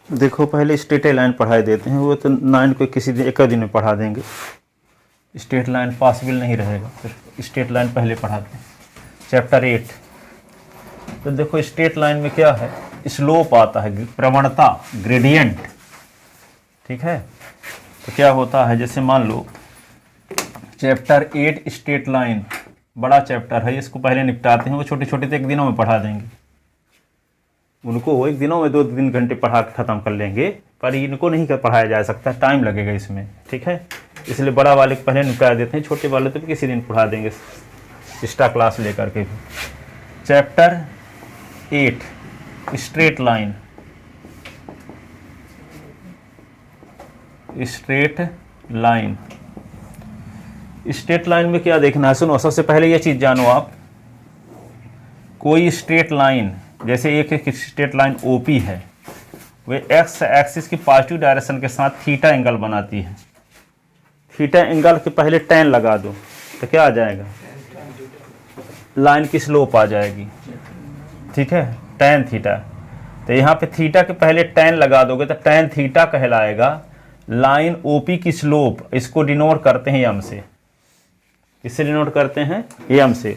देखो पहले straight line पढ़ाई देते हैं, वो तो 9 को किसी दिन एक दिन में पढ़ा देंगे। स्ट्रेट लाइन पॉसिबल नहीं रहेगा, फिर स्ट्रेट लाइन पहले पढ़ाते हैं। चैप्टर 8। तो देखो स्ट्रेट लाइन में क्या है, स्लोप आता है, प्रवणता, ग्रेडियंट। ठीक है, तो क्या होता है, जैसे मान लो चैप्टर 8 स्ट्रेट लाइन बड़ा चैप्टर है, इसको पहले निपटाते हैं। वो छोटे छोटे तो एक दिनों में पढ़ा देंगे, उनको एक दिनों में 2-3 घंटे पढ़ा के ख़त्म कर लेंगे, पर इनको नहीं कर पढ़ाया जा सकता, टाइम लगेगा इसमें। ठीक है, इसलिए बड़ा वाले को पहले निपटा देते हैं, छोटे वाले तो भी किसी दिन पढ़ा देंगे एक्स्ट्रा क्लास लेकर के भी। Chapter 8 straight line. Straight line, straight line में क्या देखना है, सुनो। सबसे पहले ये चीज़ जानो आप, कोई स्ट्रेट लाइन, जैसे एक स्ट्रेट लाइन ओपी है, वे एक्स एक्सिस की पॉजिटिव डायरेक्शन के साथ थीटा एंगल बनाती है। थीटा एंगल के पहले tan लगा दो तो क्या आ जाएगा, लाइन की स्लोप आ जाएगी। ठीक है, tan थीटा। तो यहाँ पे थीटा के पहले tan लगा दोगे तो tan थीटा कहलाएगा लाइन ओपी की स्लोप। इसको डिनोट करते हैं एम से, इससे डिनोट करते हैं एम से।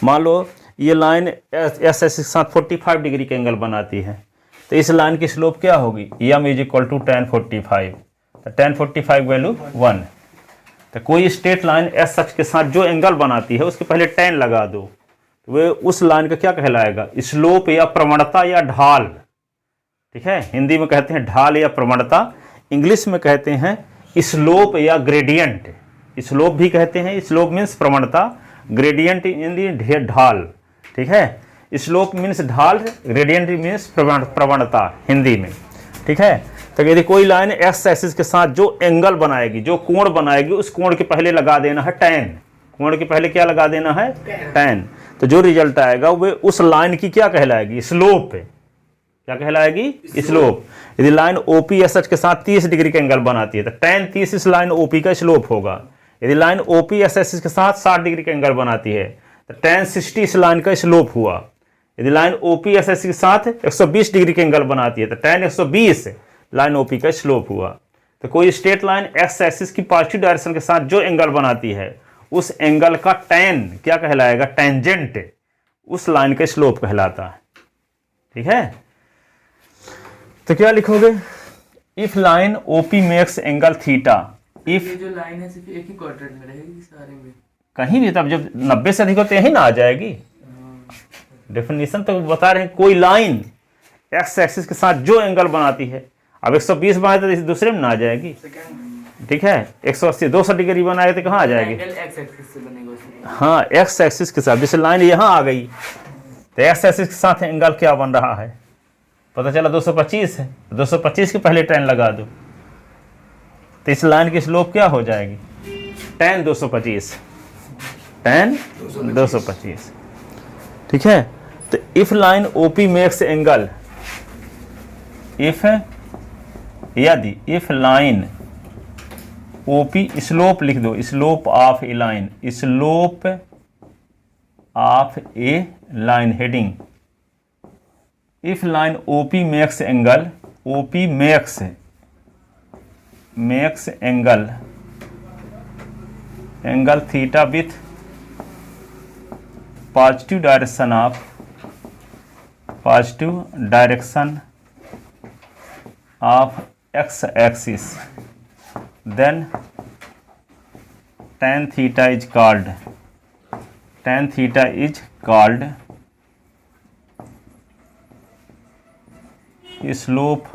मान लो ये लाइन एस एस के साथ 45 डिग्री के एंगल बनाती है, तो इस लाइन की स्लोप क्या होगी, M is equal to tan 45। तो tan 45 वैल्यू 1। तो कोई स्ट्रेट लाइन एस अक्ष के साथ जो एंगल बनाती है उसके पहले tan लगा दो, तो वे उस लाइन का क्या कहलाएगा, स्लोप या प्रवणता या ढाल। ठीक है, हिंदी में कहते हैं ढाल या प्रवणता, इंग्लिश में कहते हैं स्लोप या ग्रेडियंट। स्लोप भी कहते हैं, स्लोप मीन्स प्रवणता, ग्रेडियंट इन ढाल। ठीक है, स्लोप मीन्स ढाल, ग्रेडियंट मीन्स प्रवणता हिंदी में। ठीक है, तो यदि कोई लाइन एक्स एक्सिस के साथ जो एंगल बनाएगी, जो कोण बनाएगी, उस कोण के पहले लगा देना है tan। कोण के पहले क्या लगा देना है, tan। तो जो रिजल्ट आएगा वो उस लाइन की क्या कहलाएगी, स्लोप। क्या कहलाएगी, स्लोप। यदि लाइन ओपी एस एच के साथ 30 डिग्री का एंगल बनाती है तो tan 30 इस लाइन ओपी का स्लोप होगा। यदि लाइन ओपी एस एस के साथ 60 डिग्री का एंगल बनाती है तो tan 60 इस लाइन का स्लोप हुआ। यदि लाइन ओपी एस एस के साथ 120 डिग्री का एंगल बनाती है तो tan 120 लाइन ओपी का स्लोप हुआ। तो कोई स्ट्रेट लाइन एक्स एक्सिस की पॉजिटिव डायरेक्शन के साथ जो एंगल बनाती है उस एंगल का tan क्या कहलाएगा, टेंजेंट, उस लाइन का स्लोप कहलाता है। ठीक है, तो क्या लिखोगे, if line OP makes angle theta, if ये जो लाइन है सिर्फ एक ही क्वाड्रेंट में रहेगी सारे में, कहीं भी, तब जब 90 से अधिक होते यही ना आ जाएगी। डेफिनेशन तो बता रहे हैं, कोई लाइन एक्स एक्सिस के साथ जो एंगल बनाती है, अब 120 बनाए तो इस दूसरे में ना आ जाएगी। ठीक है, 180 200 डिग्री बनाए तो कहाँ आ जाएगी, एक्स एक्सिस से बनेगा उसमें। हाँ, एक्स एक्सिस के साथ। जैसे लाइन यहाँ आ गई तो एक्स एक्सिस के साथ एंगल क्या बन रहा है, पता चला 225 है, 225 के पहले tan लगा दो तो इस लाइन की स्लोप क्या हो जाएगी, tan 225, tan 225। ठीक है, तो if line OP makes angle, if यदि इफ लाइन ओपी, स्लोप लिख दो, slope of a line, slope of a line heading, if line OP makes angle, OP makes angle theta with positive direction of x axis, then tan theta is called slope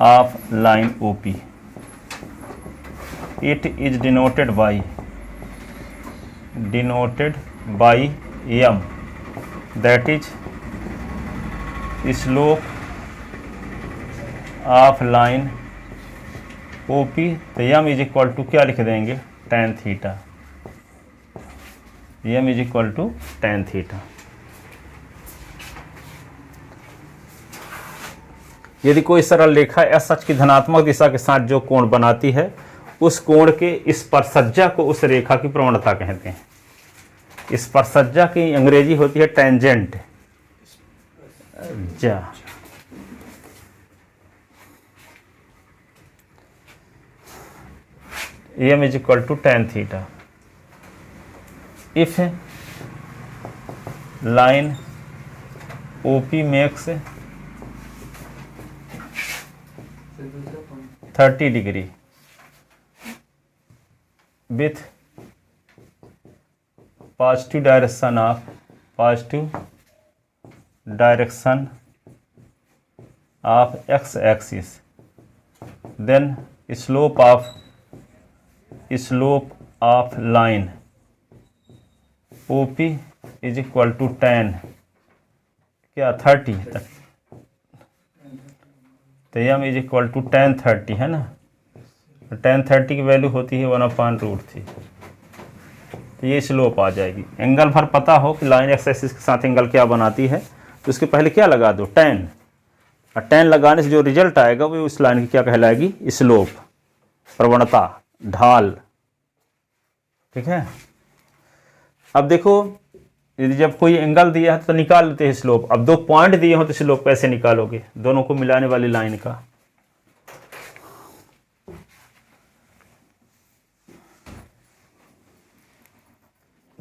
of line OP. It is denoted by M, that is slope of line OP। तो m is equal to क्या लिख देंगे, tan theta. m is equal to tan theta. यदि कोई सरल रेखा S H की धनात्मक दिशा के साथ जो कोण बनाती है, उस कोण के स्पर्शज्या को उस रेखा की प्रवणता कहते हैं। स्पर्शज्या की अंग्रेजी होती है tangent. AM is equal to tan theta. If line OP makes sir दूसरा point 30 degree with positive direction of x axis, then slope of line OP is equal to tan क्या 30, तो m is equal to tan 30 है ना। tan 30 की value होती है 1/√3। तो ये स्लोप आ जाएगी। एंगल भर पता हो कि लाइन एक्स एक्सिस के साथ एंगल क्या बनाती है, तो उसके पहले क्या लगा दो, tan। और tan लगाने से जो रिजल्ट आएगा वो उस लाइन की क्या कहलाएगी, स्लोप, प्रवणता, ढाल। ठीक है। अब देखो यदि जब कोई एंगल दिया है तो निकाल लेते हैं स्लोप। अब 2 पॉइंट दिए हो तो स्लोप कैसे निकालोगे, दोनों को मिलाने वाली लाइन का।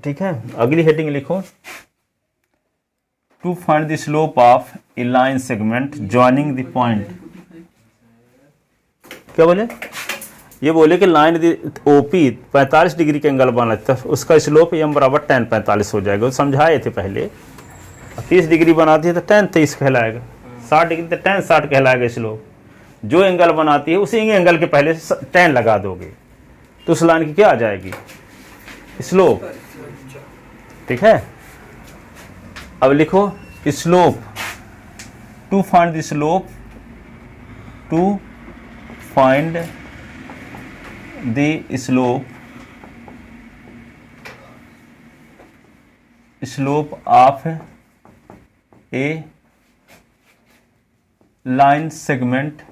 ठीक है। अगली हेडिंग लिखो, to find the slope of a line segment joining the point. क्या बोले, ये बोले कि लाइन OP 45 डिग्री के एंगल बना था, उसका स्लोप m बराबर tan 45 हो जाएगा। वो समझाए थे पहले। 30 डिग्री बनाती है तो tan 23 कहलाएगा, 60 डिग्री तो tan 60 कहलाएगा स्लोप। जो एंगल बनाती है उसी एंगल के पहले tan लगा दोगे तो उस लाइन की क्या आ जाएगी, स्लोप। ठीक है। अब लिखो slope, to find the slope, to find the slope of a line segment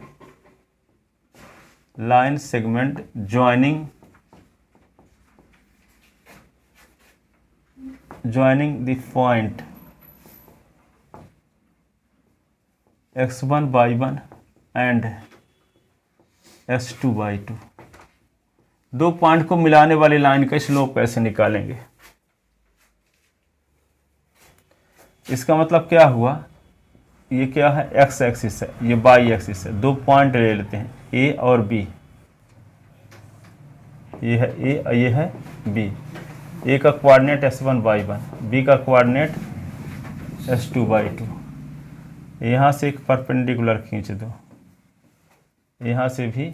joining the point x1/1 and x2/2। 2 point को मिलाने वाली लाइन का स्लोप कैसे निकालेंगे। इसका मतलब क्या हुआ, ये क्या है, एक्स एक्सिस है, ये वाई एक्सिस है। 2 पॉइंट ले लेते हैं, ए और बी। ये है ए और ये है बी। ए का कोऑर्डिनेट x1/1, बी का कोऑर्डिनेट x2/2। यहाँ से एक परपेंडिकुलर खींच दो, यहाँ से भी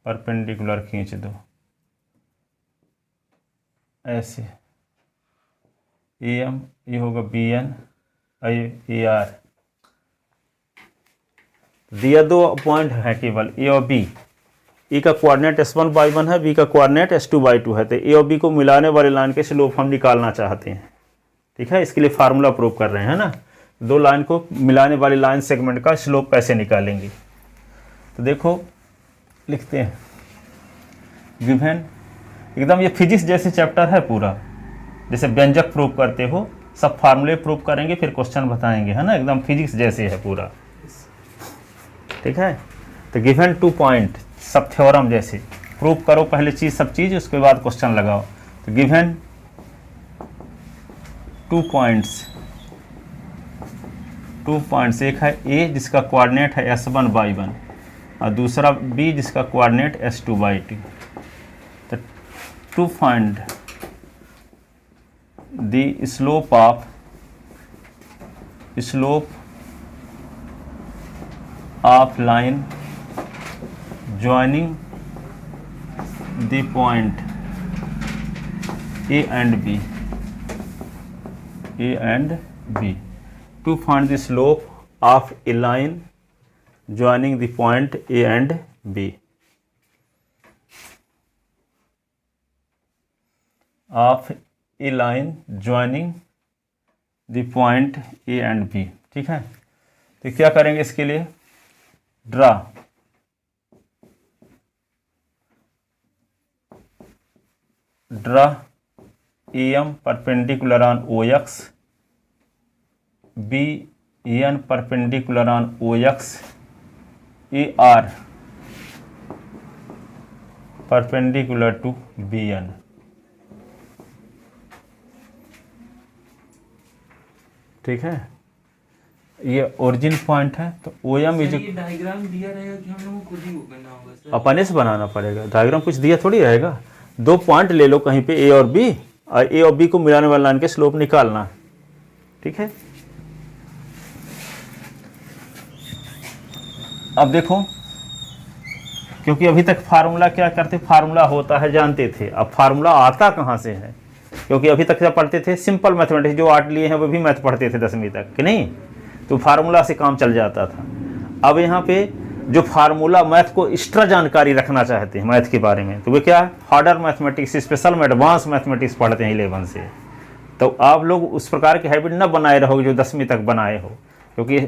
परपेंडिकुलर खींच दो, ऐसे। AM ये होगा BN और ये AR। दिया 2 पॉइंट है केवल A और B। E का कोऑर्डिनेट x1/1 है, B का कोऑर्डिनेट x2/2 है। तो A और B को मिलाने वाले लाइन के स्लोप हम निकालना चाहते हैं। ठीक है। इसके लिए फार्मूला प्रूव कर रहे हैं ना, 2 लाइन को मिलाने वाली लाइन सेगमेंट का स्लोप कैसे निकालेंगे। तो देखो लिखते हैं, गिवन, एकदम ये फिजिक्स जैसे चैप्टर है पूरा, जैसे व्यंजक प्रूव करते हो, सब फार्मूले प्रूव करेंगे फिर क्वेश्चन बताएंगे, है ना। एकदम फिजिक्स जैसे है पूरा। ठीक है। तो गिवन 2 पॉइंट, सब थ्योरम जैसे प्रूव करो पहले चीज, सब चीज, उसके बाद क्वेश्चन लगाओ। तो गिवन 2 पॉइंट्स, एक है A जिसका कोऑर्डिनेट है x1/1 और दूसरा B जिसका कोऑर्डिनेट x2/2। तो to find the slope of line joining the point A and B, to find the slope of a line joining the point A and B, of a line joining the point A and B। ठीक है। तो क्या करेंगे इसके लिए, draw AM perpendicular on OX, BN perpendicular on OX, AR perpendicular to B N. ठीक है, ये ओरिजिन पॉइंट है। तो ओ एम इज, ये डायग्राम दिया रहेगा कि हम लोगों को खुद ही वो करना होगा सर? अपने से बनाना पड़ेगा। डायग्राम कुछ दिया थोड़ी रहेगा। दो पॉइंट ले लो कहीं पे, ए और बी, और ए और बी को मिलाने वाली लाइन के स्लोप निकालना। ठीक है, अब देखो, क्योंकि अभी तक फार्मूला क्या करते, फार्मूला होता है जानते थे, अब फार्मूला आता कहाँ से है? क्योंकि अभी तक क्या पढ़ते थे, सिंपल मैथमेटिक्स, जो आर्ट लिए हैं वो भी मैथ पढ़ते थे 10वीं तक, कि नहीं? तो फार्मूला से काम चल जाता था। अब यहाँ पे जो फार्मूला, मैथ को एक्स्ट्रा जानकारी रखना चाहते हैं मैथ के बारे में, तो वे क्या है, हार्डर मैथमेटिक्स, स्पेशल में एडवांस मैथमेटिक्स पढ़ते हैं 11 से। तो आप लोग उस प्रकार की हैबिट न बनाए रहोगे जो 10वीं तक बनाए हो, क्योंकि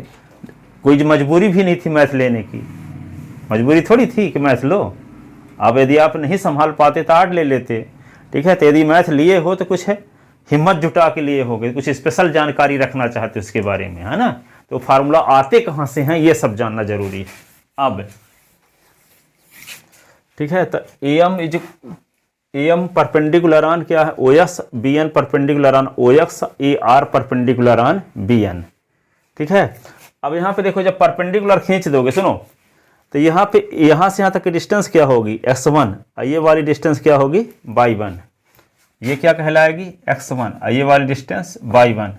कोई मजबूरी भी नहीं थी मैथ लेने की, मजबूरी थोड़ी थी कि मैथ लो। अब यदि आप नहीं संभाल पाते तो आर्ट ले लेते। ठीक है, तो यदि मैथ लिए हो तो कुछ है हिम्मत जुटा के लिए हो गए, कुछ स्पेशल जानकारी रखना चाहते उसके बारे में, है ना? तो फार्मूला आते कहाँ से हैं ये सब जानना जरूरी है। अब ठीक है, तो ए एम परपेंडिकुलर ऑन क्या है, O X, B N perpendicular on O X, A R perpendicular on B N. ठीक है, अब यहाँ पे देखो, जब परपेंडिकुलर खींच दोगे, सुनो, तो यहाँ पे यहाँ से यहाँ तक की डिस्टेंस क्या होगी, x1, ये वाली डिस्टेंस क्या होगी, y1। ये क्या कहलाएगी, x1, ये वाली डिस्टेंस y1।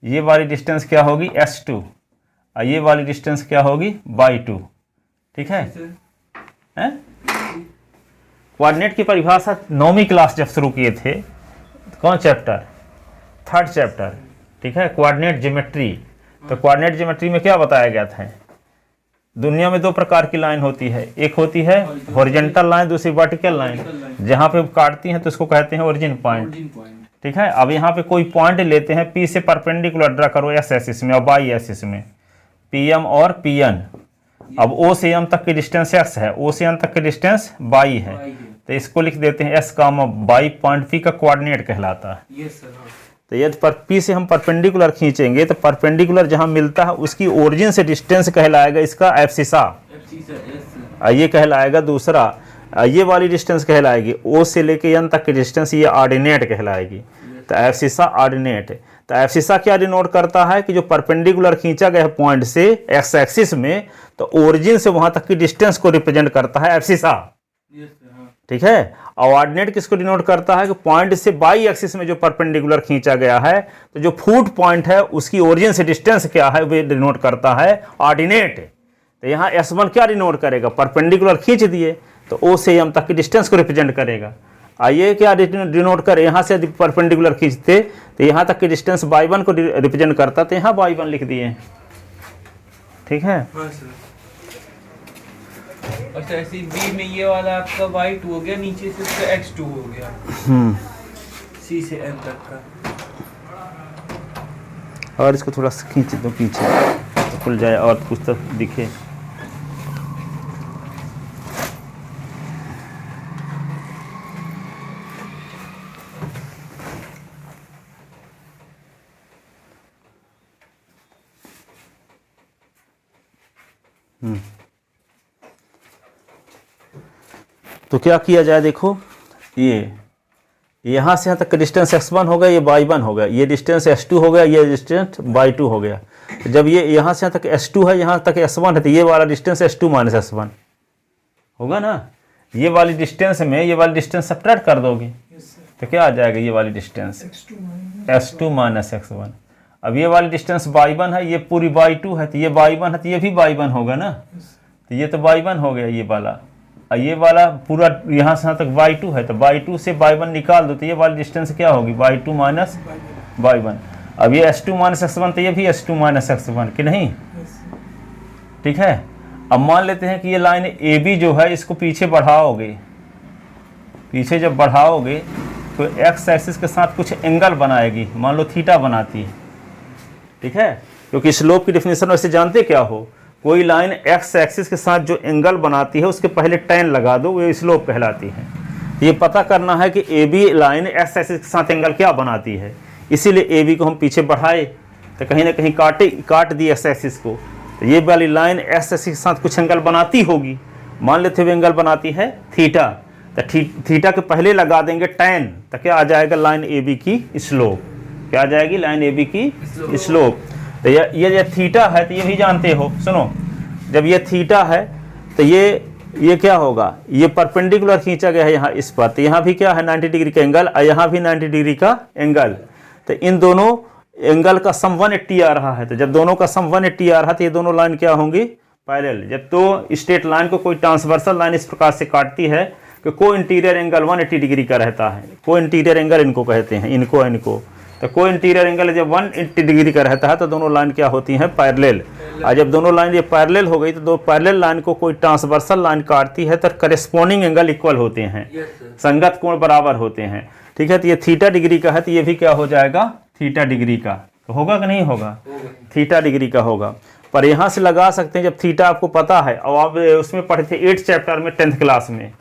ये वाली डिस्टेंस क्या होगी, s2, ये वाली डिस्टेंस क्या होगी, y2। ठीक है, हैं? कोऑर्डिनेट की परिभाषा 9वीं क्लास जब शुरू किए थे, कौन चैप्टर, 3rd चैप्टर। ठीक है, कोऑर्डिनेट ज्योमेट्री। तो कोऑर्डिनेट ज्योमेट्री में क्या बताया गया था, दुनिया में 2 प्रकार की लाइन होती है, एक होती है हॉरिजॉन्टल लाइन, दूसरी वर्टिकल लाइन। जहाँ पे काटती हैं तो उसको कहते हैं ओरिजिन पॉइंट। ठीक है, अब यहाँ पे कोई पॉइंट लेते हैं, पी से परपेंडिकुलर ड्रा करो एस एक्सिस में और वाई एक्सिस में, पी एम और पी एन। अब ओ से एम तक की डिस्टेंस एक्स है, ओ से एन तक की डिस्टेंस वाई है, तो इसको लिख देते हैं S comma y, point P का कोऑर्डिनेट कहलाता है। तो यदि पर पी से हम परपेंडिकुलर खींचेंगे तो परपेंडिकुलर जहां मिलता है उसकी ओरिजिन से डिस्टेंस कहलाएगा इसका एब्सिसा, ये कहलाएगा दूसरा। ये वाली डिस्टेंस कहलाएगी ओ से लेके एन तक की डिस्टेंस, ये ऑर्डिनेट कहलाएगी। तो एब्सिसा ऑर्डिनेट। तो एब्सिसा क्या डिनोट करता है कि जो परपेंडिकुलर खींचा गया है पॉइंट से एक्स एक्सिस में, तो ओरिजिन से वहां तक की डिस्टेंस को रिप्रेजेंट करता है एब्सिसा। ठीक है, और ऑर्डिनेट किसको डिनोट करता है कि पॉइंट से बाई एक्सिस में जो परपेंडिकुलर खींचा गया है, तो जो फुट पॉइंट है उसकी ओरिजिन से डिस्टेंस क्या है वे डिनोट करता है ऑर्डिनेट। तो यहाँ S1 क्या डिनोट करेगा, परपेंडिकुलर खींच दिए तो O से M तक की डिस्टेंस को रिप्रेजेंट करेगा। आइए क्या डिनोट करे, यहाँ से यदि परपेंडिकुलर खींचते तो यहाँ तक की डिस्टेंस y1 को रिप्रेजेंट करता, तो यहाँ y1 लिख दिए। ठीक है, अच्छा, ऐसे बी में ये वाला आपका y2 हो गया, नीचे से उसका x2 हो गया, c से n तक का। और इसको थोड़ा सा खींच दो पीछे तो खुल जाए और कुछ तो दिखे। तो क्या किया जाए, देखो ये यहाँ से यहाँ तक का डिस्टेंस x1 हो गया, ये y1 हो गया, ये डिस्टेंस s2 हो गया, ये डिस्टेंस y2 हो गया। तो जब ये यहाँ से यहाँ तक s2 है, यहाँ तक s1 है, तो ये वाला डिस्टेंस s2 माइनस s1 होगा ना। ये वाली डिस्टेंस में ये वाली डिस्टेंस सब्ट्रैक्ट कर दोगे तो क्या आ जाएगा, ये वाली डिस्टेंस s2 माइनस x1। अब ये वाली डिस्टेंस y1 है, ये पूरी y2 है, तो ये y1 है, तो ये भी y1 होगा ना। तो ये तो y1 हो गया ये वाला, ये वाला पूरा यहाँ से यहाँ तक y2 है, तो y2 से y1 निकाल दो तो ये वाली डिस्टेंस क्या होगी, y2 माइनस y1। अब ये s2 माइनस x1, तो ये भी s2 माइनस x1 कि नहीं। ठीक है, अब मान लेते हैं कि ये लाइन AB जो है इसको पीछे बढ़ाओगे, पीछे जब बढ़ाओगे तो x एक्सिस के साथ कुछ एंगल बनाएगी, मान लो थीटा बनाती है। ठीक है, क्योंकि स्लोप की डेफिनेशन वैसे जानते क्या हो, कोई लाइन x एक्सिस के साथ जो एंगल बनाती है उसके पहले tan लगा दो, वो स्लोप कहलाती है। ये पता करना है कि AB लाइन x एक्सिस के साथ एंगल क्या बनाती है, इसीलिए AB को हम पीछे बढ़ाए तो कहीं ना कहीं काट दी x एक्सिस को, तो ये वाली लाइन x एक्सिस के साथ कुछ एंगल बनाती होगी, मान लेते हुए एंगल बनाती है थीटा। तो तो थीटा के पहले लगा देंगे tan, तो क्या आ जाएगा लाइन ए बी की स्लोप। क्या आ जाएगी लाइन ए बी की स्लोप। तो ये जब थीटा है तो ये भी जानते हो, सुनो, जब ये थीटा है तो ये क्या होगा, ये परपेंडिकुलर खींचा गया है यहाँ इस पर, तो यहाँ भी क्या है 90 डिग्री का एंगल और यहाँ भी 90 डिग्री का एंगल। तो इन दोनों एंगल का सम 180 आ रहा है। तो जब दोनों का सम 180 आ रहा है तो ये दोनों लाइन क्या होंगी, पैरेलल। जब तो स्ट्रेट लाइन को कोई ट्रांसवर्सल लाइन इस प्रकार से काटती है कि को इंटीरियर एंगल 180 डिग्री का रहता है, को इंटीरियर एंगल इनको कहते हैं, इनको तो को इंटीरियर एंगल जब 180 डिग्री का रहता है तो दोनों लाइन क्या होती हैं, पैरेलल। और जब दोनों लाइन ये पैरेलल हो गई तो दो पैरेलल लाइन को कोई ट्रांसवर्सल लाइन काटती है तो करेस्पॉन्डिंग एंगल इक्वल होते हैं, संगत कोण बराबर होते हैं। ठीक है, तो ये थीटा डिग्री का है तो ये भी क्या हो जाएगा, थीटा डिग्री का। तो होगा कि नहीं होगा, थीटा डिग्री का होगा। पर यहाँ से लगा सकते हैं जब थीटा आपको पता है, और आप उसमें पढ़े थे 8th चैप्टर में 10th क्लास में,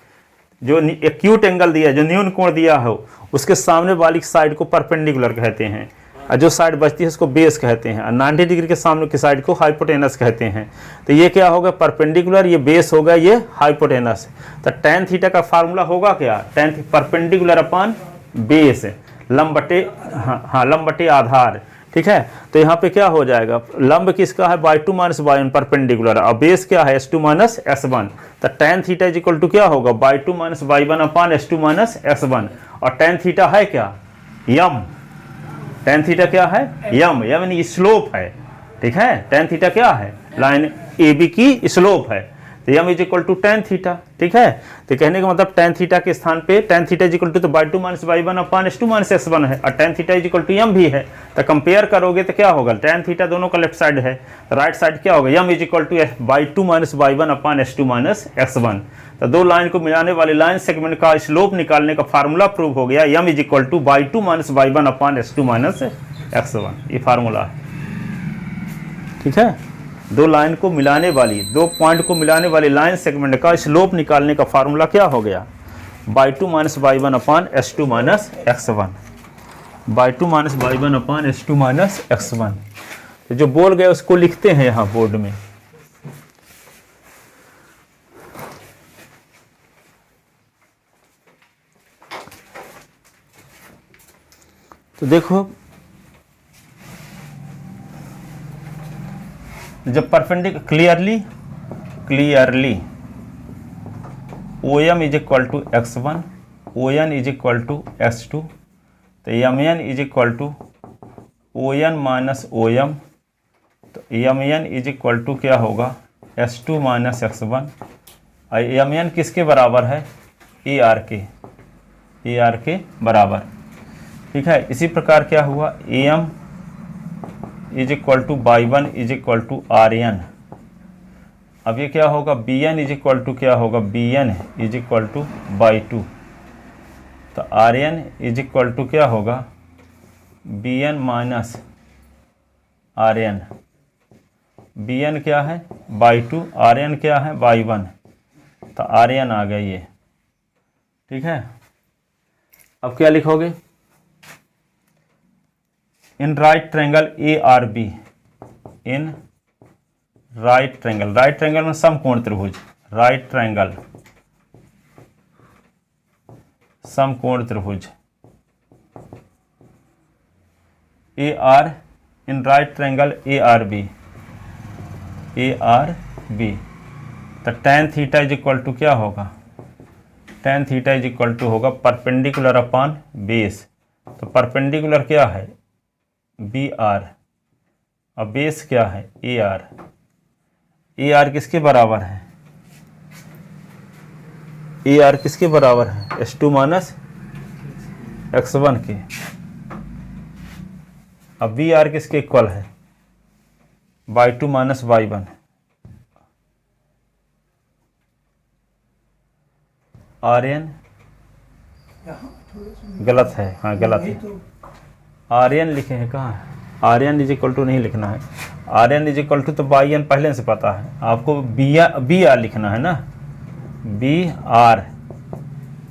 जो एक्यूट एंगल दिया, जो न्यून कोण दिया हो, उसके सामने वाली साइड को परपेंडिकुलर कहते हैं, और जो साइड बचती है उसको बेस कहते हैं, और 90 डिग्री के सामने की साइड को हाइपोटेनस कहते हैं। तो ये क्या होगा, परपेंडिकुलर, ये बेस होगा, ये हाइपोटेनस। तो tan थीटा का फार्मूला होगा क्या, tan परपेंडिकुलर अपॉन बेस, लंब बटे लंब बटे आधार। ठीक है, तो यहाँ पे क्या हो जाएगा, लंब किसका है y2 माइनस y1 परपेंडिकुलर, और बेस क्या है s2 माइनस s1। तो tan theta is equal to क्या होगा, y2 minus y1 upon s2 minus s1। और tan थीटा है क्या, यम, tan थीटा क्या है, यम यानी स्लोप है। ठीक है, tan थीटा क्या है, लाइन ए बी की स्लोप है, तो m is equal to tan theta. ठीक है, तो कहने का मतलब tan थीटा के स्थान पे tan theta is equal to तो y2 minus y1 upon s2 minus s1 है, और tan theta is equal to m भी है। तो कंपेयर करोगे तो क्या होगा, tan थीटा दोनों का लेफ्ट साइड है, राइट साइड क्या होगा, m is equal to y2 minus y1 upon s2 minus s1। तो दो लाइन को मिलाने वाले लाइन सेगमेंट का स्लोप निकालने का फार्मूला प्रूव हो गया, m is equal to y2 minus y1 upon s2 minus s1, ये फार्मूला है। ठीक है, दो लाइन को मिलाने वाली, दो पॉइंट को मिलाने वाली लाइन सेगमेंट का स्लोप निकालने का फार्मूला क्या हो गया, y2 minus y1 upon s2 minus x1, y2 minus y1 upon s2 minus x1। तो जो बोल गए उसको लिखते हैं यहाँ बोर्ड में। तो देखो, जब perpendicular clearly OM is equal to x1, ON is equal to x2, तो MN is equal to ON minus OM, तो MN इज इक्वल टू क्या होगा, S2 माइनस x1। और MN किसके बराबर है, AR के बराबर। ठीक है, इसी प्रकार क्या हुआ, AM is equal to y1 is equal to RN। अब ये क्या होगा, BN इज इक्वल टू क्या होगा, BN is equal to y2, तो RN इज इक्वल टू क्या होगा, BN माइनस RN। BN क्या है, y2, RN क्या है, y1, तो RN आ गया ये। ठीक है, अब क्या लिखोगे, in right triangle ARB, in right triangle में समकोण त्रिभुज, राइट ट्रायंगल समकोण त्रिभुज AR, in right triangle ARB, तो tan theta is equal to क्या होगा, tan theta is equal to होगा परपेंडिकुलर अपॉन बेस। तो परपेंडिकुलर क्या है, BR, और बेस क्या है, AR। AR किसके बराबर है, AR किसके बराबर है, S2 माइनस x1 के। अब BR किसके इक्वल है, y2 माइनस y1। RN गलत है, हाँ गलत है, RN लिखे हैं, कहाँ है, RN इज इक्वल टू नहीं लिखना है, RN इज इक्वल टू तो YN पहले से पता है आपको, BR लिखना है ना,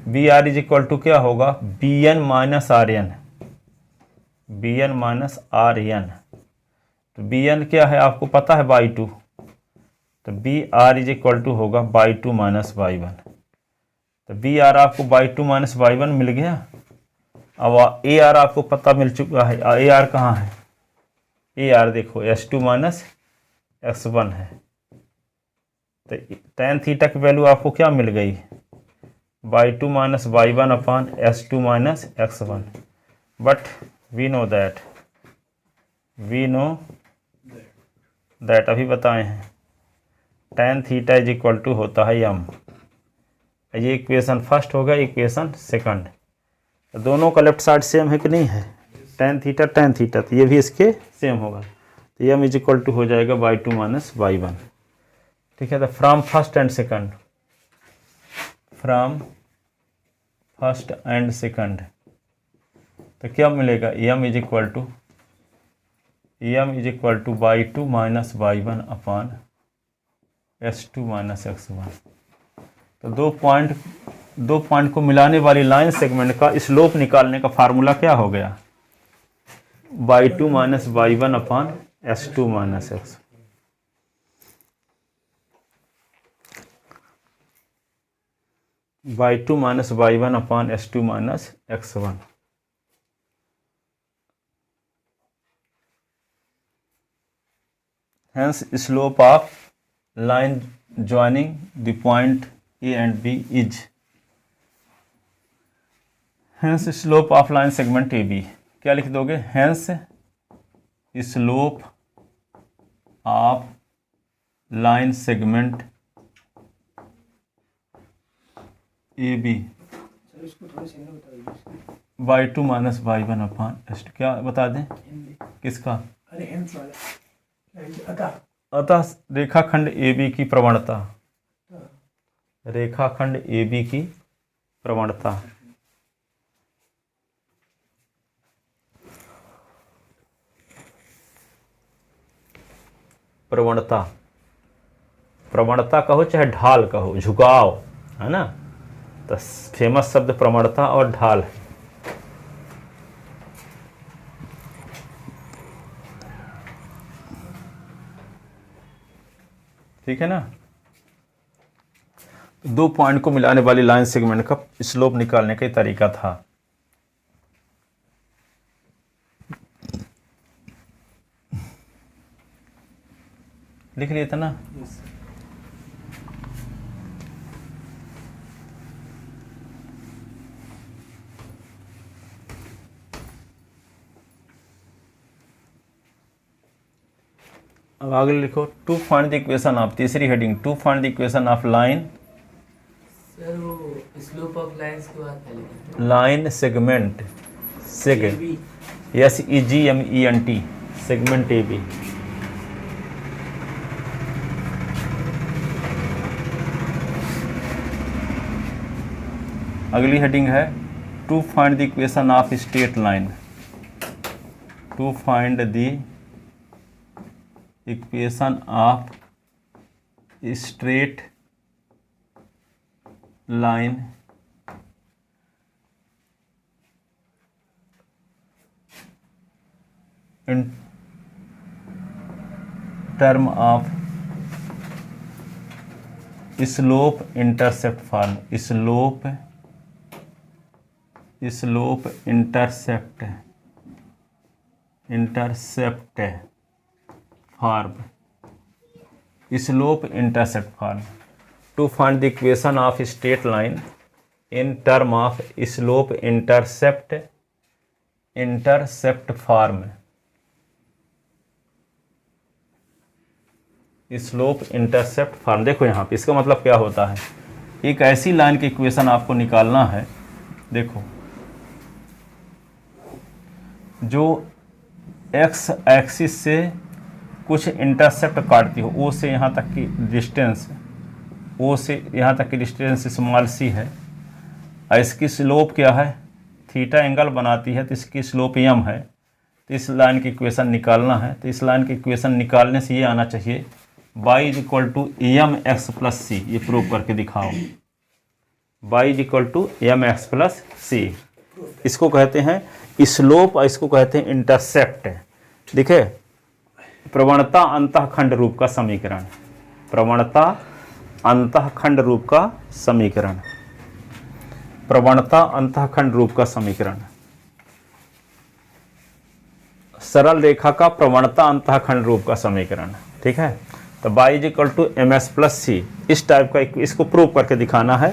BR इज इक्वल टू क्या होगा, BN minus RN, BN minus RN। तो BN क्या है आपको पता है, y2, तो BR इज इक्वल टू होगा y2 माइनस y1। तो बी आर आपको y2 माइनस y1 मिल गया। अब ए आर आपको पता मिल चुका है। ए आर कहाँ है? ए आर देखो s2 माइनस x1 है। तो tan थीटा की वैल्यू आपको क्या मिल गई? y2 minus y1 upon s2 minus x1। But we know that अभी बताए हैं tan theta is equal to होता है m। ये इक्वेशन फर्स्ट होगा, इक्वेशन सेकंड। तो दोनों का लेफ्ट साइड सेम है कि नहीं है? tan थीटा तो ये भी इसके सेम होगा। तो m इज इक्वल टू हो जाएगा y2 माइनस y1। ठीक है। तो फ्रॉम फर्स्ट एंड सेकंड तो क्या मिलेगा? m is equal to y2 minus y1 upon s2 minus x1। तो दो पॉइंट को मिलाने वाली लाइन सेगमेंट का स्लोप निकालने का फार्मूला क्या हो गया? y2 minus y1 upon s2 minus x। y2 minus y1 upon s2 minus x1। Hence slope of line joining the point A and B is, hence slope of line segment AB। क्या लिख दोगे? hence slope of line segment AB y2 minus y1 upon s2। क्या बता दें? किसका? अतः रेखाखंड AB की प्रवणता, रेखाखंड AB की प्रवणता। प्रवणता कहो चाहे ढाल कहो, झुकाव है ना। तो फेमस शब्द प्रवणता और ढाल है। ठीक है ना। दो पॉइंट को मिलाने वाली लाइन सेगमेंट का स्लोप निकालने का तरीका था। लिख लिया था ना। अब आगे लिखो to find the equation of, तीसरी heading to find the equation of line. Sir वो स्लोप ऑफ लाइंस के बाद पहले line segment SEGMENT segment AB। अगली हेडिंग है to find the equation of straight line. To find the equation of straight line in term of slope intercept form, slope intercept form, slope intercept form to find the equation of straight line in term of slope intercept form, slope intercept form. देखो यहाँ पे इसका मतलब क्या होता है, एक ऐसी लाइन की इक्वेशन आपको निकालना है। देखो जो एक्स एक्सिस से कुछ इंटरसेप्ट काटती हो, ओ से यहाँ तक की डिस्टेंस, ओ से यहाँ तक की डिस्टेंस स्मॉल सी है, और इसकी स्लोप क्या है? थीटा एंगल बनाती है, तो इसकी स्लोप एम है। तो इस लाइन की इक्वेशन निकालना है। तो इस लाइन की इक्वेशन निकालने से ये आना चाहिए y is equal to m x plus c. ये प्रूव करके दिखाओ। y is equal to m x plus c. इसको कहते हैं स्लोप और इसको कहते हैं इंटरसेप्ट। देखिए प्रवणता अंतःखंड रूप का समीकरण, प्रवणता अंतःखंड रूप का समीकरण। प्रवणता अंतःखंड रूप का समीकरण, सरल रेखा का प्रवणता अंतःखंड रूप का समीकरण। ठीक है, तो y is equal to m s plus c, इस टाइप का इसको प्रूव करके दिखाना है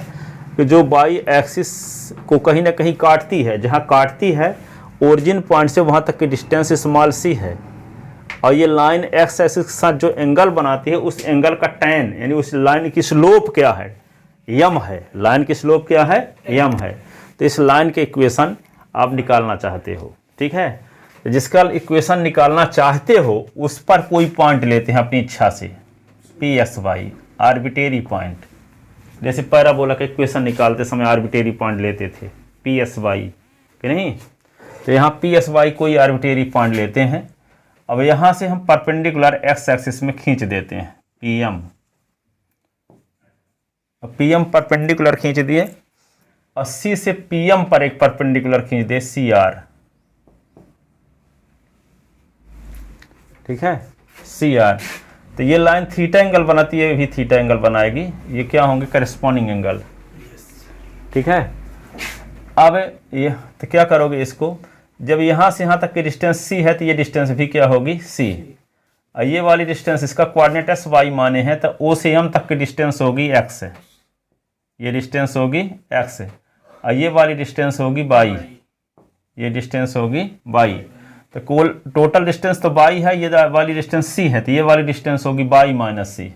कि जो y एक्सिस को कहीं ना कहीं काटती है, जहाँ काटती है ओरिजिन पॉइंट से वहाँ तक की डिस्टेंस स्मॉल सी है, और ये लाइन एक्स एक्सिस के साथ जो एंगल बनाती है उस एंगल का tan यानी उस लाइन की स्लोप क्या है, यम है। लाइन की स्लोप क्या है, यम है। तो इस लाइन के इक्वेशन आप निकालना चाहते हो। ठीक है, जिसका इक्वेशन निकालना चाहते हो उस पर कोई पॉइंट लेते हैं अपनी इच्छा से, P S Y arbitrary point. जैसे पैराबोला का इक्वेशन निकालते समय आर्बिटेरी पॉइंट लेते थे, पी एस वाई कि नहीं। तो यहाँ पी एस वाई कोई आर्बिटेरी पॉइंट लेते हैं। अब यहाँ से हम परपेंडिकुलर एक्स एक्सिस में खींच देते हैं P M. P M perpendicular खींच दिए और सी से पी एम पर एक परपेंडिकुलर खींच दे सी आर। ठीक है, सी आर। तो ये लाइन थीटा एंगल बनाती है, भी थीटा एंगल बनाएगी। ये क्या होंगे, करेस्पॉन्डिंग एंगल। ठीक है, अब ये तो क्या करोगे, इसको जब यहाँ से यहाँ तक की डिस्टेंस सी है तो ये डिस्टेंस भी क्या होगी, सी। और ये वाली डिस्टेंस इसका कोऑर्डिनेट एस वाई माने हैं, तो ओ से एम तक की डिस्टेंस होगी एक्स, ये डिस्टेंस होगी एक्स, और ये वाली डिस्टेंस होगी बाई, ये डिस्टेंस होगी बाई। तो कोल टोटल डिस्टेंस तो बाई है, ये वाली डिस्टेंस सी है, तो ये वाली डिस्टेंस होगी y minus c,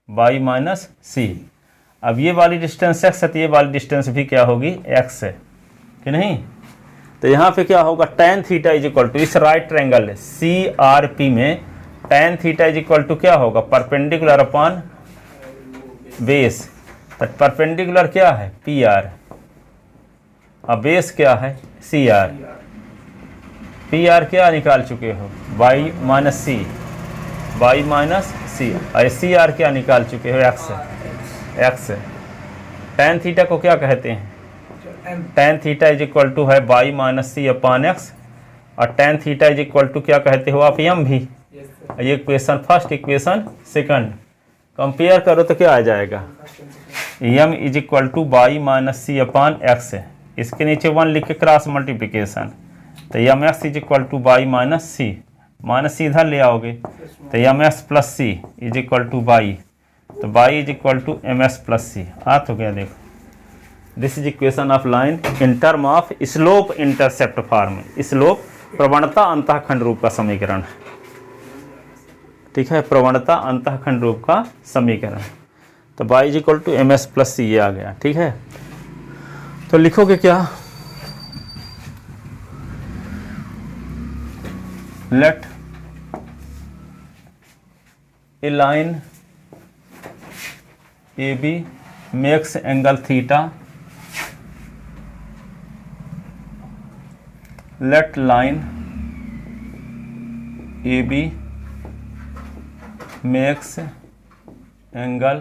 y minus c. अब ये वाली डिस्टेंस एक्स है, तो ये वाली डिस्टेंस भी क्या होगी, एक्स है कि नहीं। तो यहाँ पे क्या होगा, tan theta is equal to, इस right triangle C R P में tan theta is equal to क्या होगा, परपेंडिकुलर अपॉन बेस। तो परपेंडिकुलर क्या है, पी आर, और बेस क्या है, सी आर। पी आर क्या निकाल चुके हो, y minus c, y minus c. और सी आर क्या निकाल चुके हो, एक्स, एक्स। tan थीटा को क्या कहते हैं, tan theta is equal to है y minus c upon x, और tan theta is equal to क्या कहते हो आप, यम भी। ये equation first, equation second compare करो तो क्या आ जाएगा, m is equal to y minus c upon x. इसके नीचे 1 लिख के क्रॉस मल्टीप्लिकेशन, तो m x is equal to y minus c, minus c इधर ले आओगे तो m x plus c is equal to y, तो y is equal to m s plus c. आ तो गया, देखो this is equation of line in term of slope intercept form. Slope प्रवणता अंतःखंड रूप का समीकरण है। ठीक है, प्रवणता अंतःखंड रूप का समीकरण। तो y is equal to m s plus c, ये आ गया। ठीक है, तो लिखोगे क्या, let a line A B makes angle theta, let line AB makes angle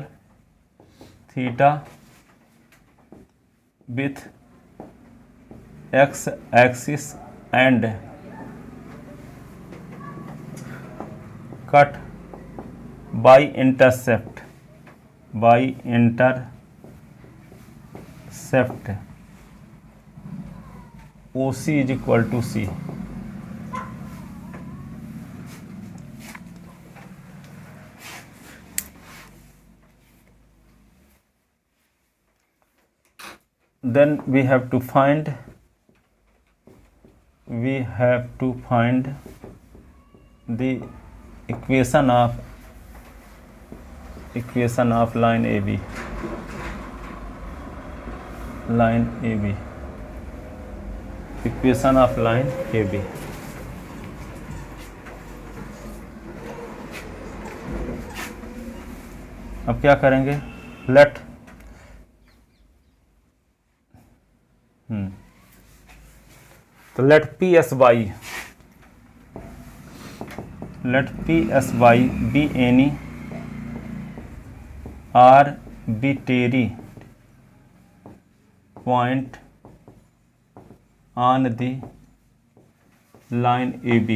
theta with x axis and cut by intercept OC is equal to C। Then we have to find the equation of line AB, equation of line A B. अब क्या करेंगे, let तो let P S Y be any arbitrary point on the line AB।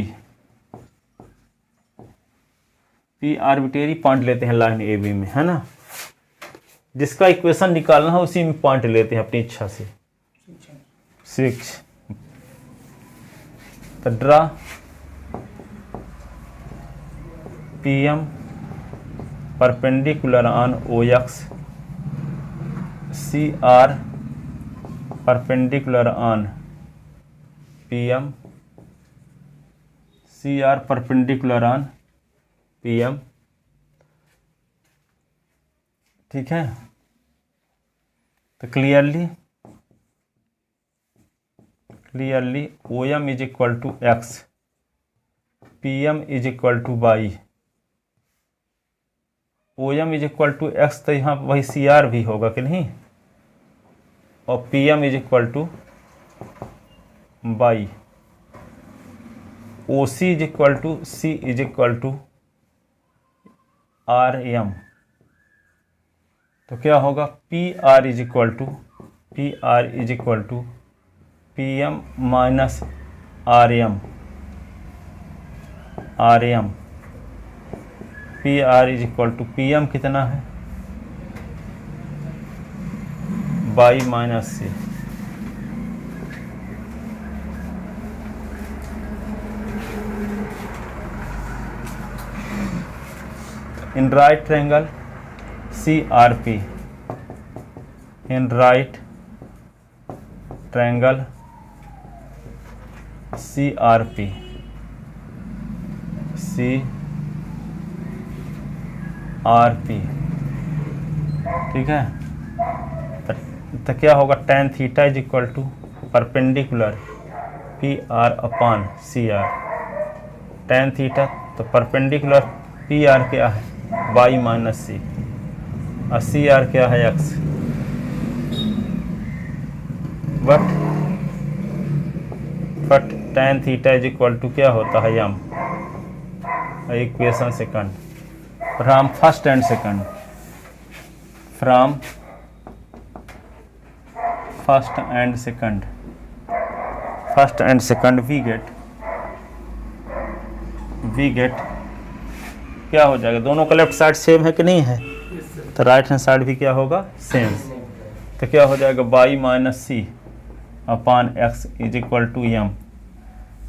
P arbitrary point लेते हैं line AB में, है ना। जिसका इक्वेशन निकालना है उसी में पॉइंट लेते हैं अपनी इच्छा से। 6 तो draw PM perpendicular on OX, CR perpendicular on PM, CR perpendicular on PM। ठीक है, तो clearly OM is equal to X, PM is equal to Y। OM is equal to X तो यहाँ वही CR भी होगा कि नहीं, और PM is equal to Y। OC is equal to C is equal to RM। तो क्या होगा, PR is equal to PM minus RM। PR is equal to PM कितना है, Y minus C। In right triangle CRP, in right triangle CRP, ठीक है। तो क्या होगा, tan theta is equal to perpendicular PR upon CR। tan theta तो perpendicular PR क्या है, Y माइनस C, और CR क्या है, X। But tan theta is equal to क्या होता है, M। Equation second from first and second, first and second we get क्या हो जाएगा, दोनों का लेफ्ट साइड सेम है कि नहीं है, तो राइट हैंड साइड भी क्या होगा, सेम। तो क्या हो जाएगा, Y minus C upon X is equal to M।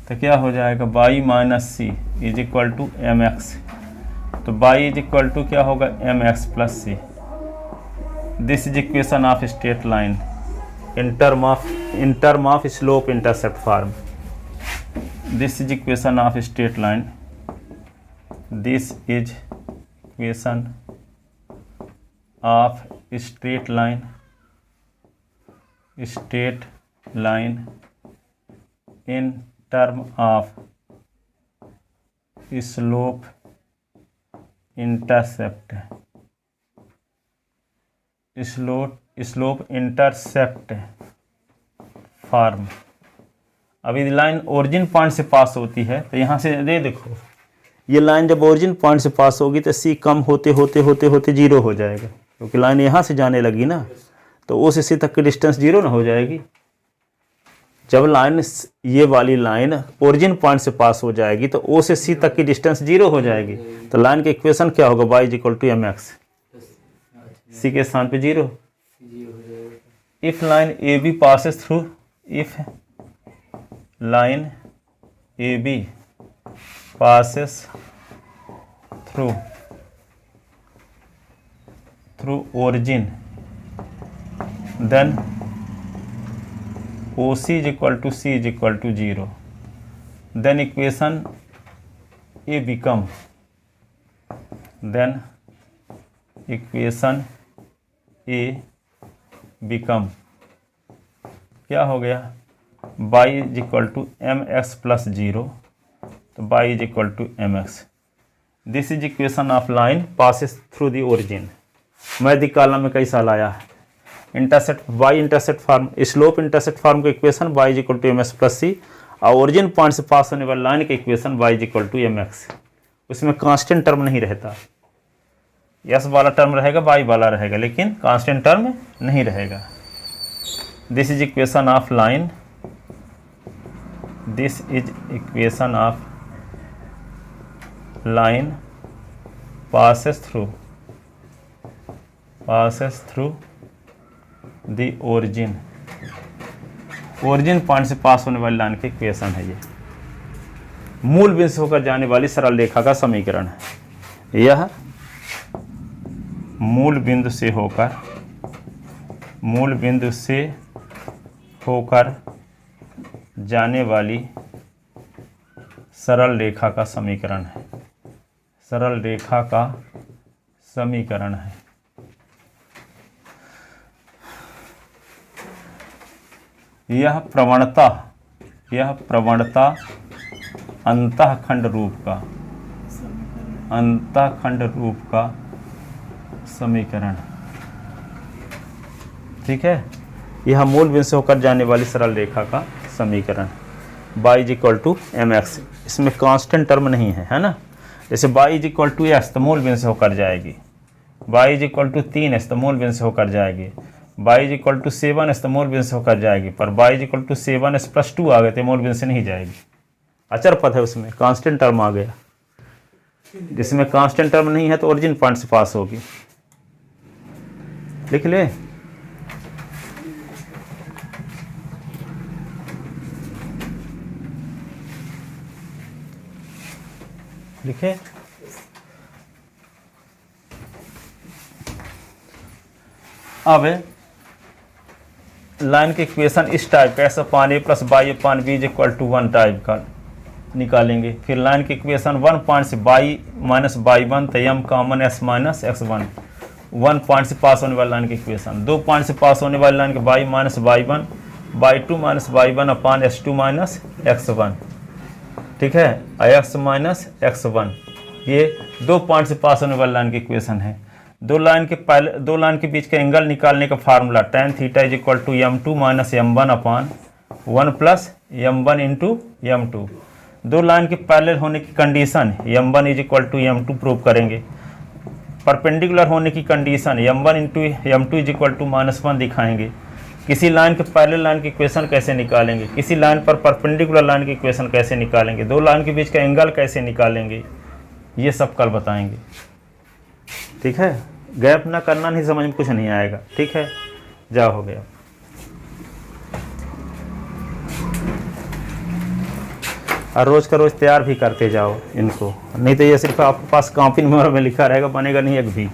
तो क्या हो जाएगा, Y minus C is equal to MX। तो Y इज इक्वल टू क्या होगा, MX plus C। This is equation of straight line in term of slope intercept form. This is equation of straight line, this is equation of straight line in term of slope intercept form. अभी line origin point से pass होती है, तो यहाँ से देखो, ये line जब ओरिजिन पॉइंट से पास होगी तो C कम होते होते 0 हो जाएगा, क्योंकि लाइन यहाँ से जाने लगी ना, तो O से C तक की डिस्टेंस 0 ना हो जाएगी। जब लाइन, ये वाली लाइन ओरिजिन पॉइंट से पास हो जाएगी तो O से C तक की डिस्टेंस 0 हो जाएगी। तो लाइन का इक्वेशन क्या होगा, Y is equal to MX, C के स्थान पे 0। If line AB passes through, if line AB passes through origin, then OC is equal to C is equal to 0. Then equation A become, क्या हो गया, Y is equal to MX plus 0, तो Y is equal to MX। This is equation of line passes through the origin. Math column में कई साल आया है। Intercept Y intercept form, slope intercept form का equation Y is equal to MS plus C, और origin point से pass होने वाली लाइन का equation Y is equal to MX। उसमें कांस्टेंट टर्म नहीं रहता, S वाला टर्म रहेगा, Y वाला रहेगा, लेकिन कांस्टेंट टर्म नहीं रहेगा। This is equation of line, this is equation of line passes through passes through the origin, origin point से पास होने वाली लाइन की इक्वेशन है ये। मूल बिंदु से होकर जाने वाली सरल रेखा का समीकरण है। यह मूल बिंदु से होकर जाने वाली सरल रेखा का समीकरण है। सरल रेखा का समीकरण है। यह प्रवणता अंतःखंड रूप का समीकरण, ठीक है। यह मूल बिंदु से होकर जाने वाली सरल रेखा का समीकरण, y = mx। इसमें कांस्टेंट टर्म नहीं है ना। जैसे y = x तो मूल बिंदु से होकर जाएगी, y = 3x तो मूल बिंदु से होकर जाएगी, y = 7x तो मूल बिंदु से होकर जाएगी। पर y = 7x + 2 आ गए तो मूल बिंदु से नहीं जाएगी। अचर पद है, उसमें कांस्टेंट टर्म आ गया। जिसमें कांस्टेंट टर्म नहीं है तो ओरिजिन पॉइंट से पास होगी। लिख ले। लिखे। अब लाइन की इक्वेशन इस टाइप का x + a + y / b = 1 type का निकालेंगे। फिर लाइन की इक्वेशन 1 पॉइंट से y - y1 तो m common x - x1। 1 point से पास होने वाली लाइन की इक्वेशन। 2 पॉइंट से पास होने वाली लाइन के y - y1 y2 - y1 अपान x2 - x1, ठीक है। x - x1 ये 2 पॉइंट से पास होने वाली लाइन की इक्वेशन है। दो लाइन के बीच के एंगल निकालने का फार्मूला tan θ = m2 - m1 अपान 1 + m1 × m2। दो लाइन के पैरेलल होने की कंडीशन m1 = m2 प्रूव करेंगे। परपेंडिकुलर होने की कंडीशन m1 × m2 = -1 दिखाएंगे। किसी लाइन के पैरेलल लाइन की इक्वेशन कैसे निकालेंगे, किसी लाइन पर परपेंडिकुलर लाइन की इक्वेशन कैसे निकालेंगे, दो लाइन के बीच का एंगल कैसे निकालेंगे, ये सब कल बताएंगे, ठीक है। गैप ना करना, नहीं समझ में कुछ नहीं आएगा, ठीक है। जा हो गया। और रोज का रोज तैयार भी करते जाओ इनको, नहीं तो ये सिर्फ आपके पास कॉपी में लिखा रहेगा, बनेगा नहीं एक भी।